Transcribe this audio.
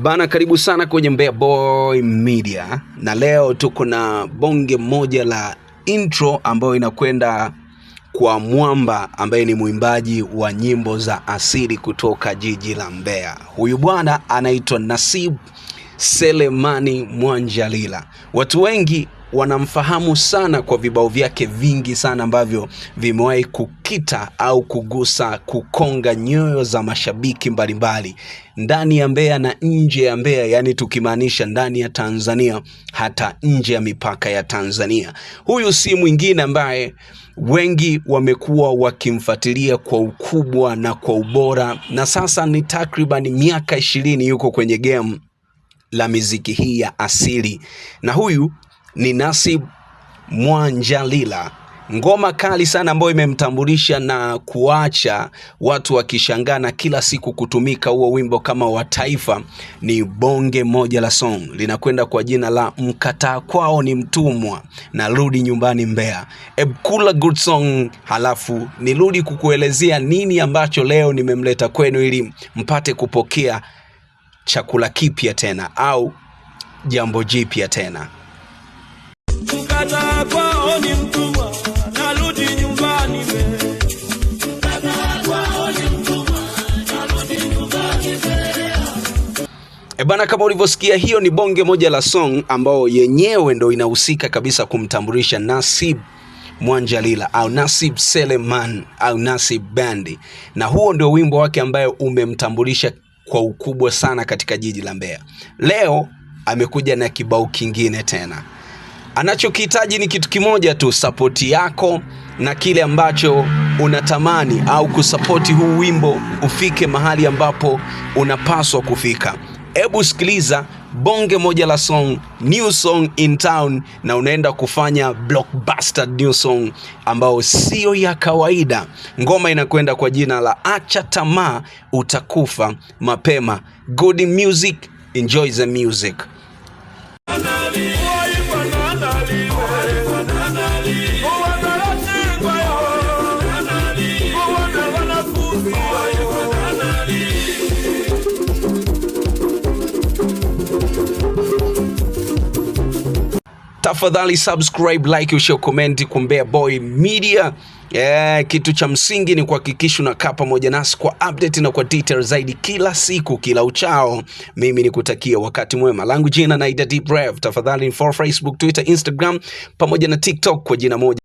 Bana, karibu sana kwenye Mbea Boy Media, na leo tuko na bonge moja la intro ambayo inakwenda kwa mwamba ambaye ni mwimbaji wa nyimbo za asili kutoka jiji la Mbeya. Huyu bwana anaitwa Nasib Selemani Mwanjalila. Watu wengi wanamfahamu sana kwa vibao vyake vingi sana ambavyo vimewahi kukita au kukonga nyoyo za mashabiki mbalimbali ndani ya Mbeya na nje ya Mbeya, yani tukimaanisha ndani ya Tanzania hata nje ya mipaka ya Tanzania. Huyu si mwingine ambaye wengi wamekuwa wakimfuatilia kwa ukubwa na kwa ubora, na sasa ni takriban miaka 20 yuko kwenye game la muziki hii ya asili, na huyu ni Nasib Mwanjalila. Ngoma kali sana ambayo imemtambulisha na kuacha watu wakishangaa na kila siku kutumika huo wimbo kama wa taifa ni bonge moja la song. Linakwenda kwa jina la Mkataa Kwao ni Mtumwa na Rudi Nyumbani Mbeya. Ebkula good song, halafu nirudi kukuelezea nini ambacho leo nimemleta kwenu ili mpate kupokea chakula kipya tena au jambo jipya tena. Mkataa kwao ni mtumwa, narudi nyumbani Mbeya. Mkataa kwao ni mtumwa, narudi nyumbani Mbeya. Bana, kama ulivyosikia, hiyo ni bonge moja la song ambao yenyewe ndo inahusika kabisa kumtambulisha Nasib Mwanjalila au Nasib Seleman au Nasib Bandi, na huo ndio wimbo wake ambaye umemtambulisha kwa ukubwa sana katika jiji la Mbeya. Leo amekuja na kibao kingine tena. Anachokihitaji ni kitu kimoja tu, support yako na kile ambacho unatamani au kusupporti huu wimbo ufike mahali ambapo unapaswa kufika. Hebu sikiliza bonge moja la song, new song in town, na unaenda kufanya blockbuster new song ambao sio ya kawaida. Ngoma inakwenda kwa jina la Acha Tamaa Utakufa Mapema. Good music, enjoy the music. Tafadhali subscribe, like, share, comment kwa Mbea Boy Media. Kitu cha msingi ni kuhakikisha unakaa pamoja nasi kwa update na kwa detail zaidi kila siku, kila uchao. Mimi nikutakia wakati mwema. Langu jina naida Deep Rev. Tafadhali follow Facebook, Twitter, Instagram pamoja na TikTok kwa jina moja.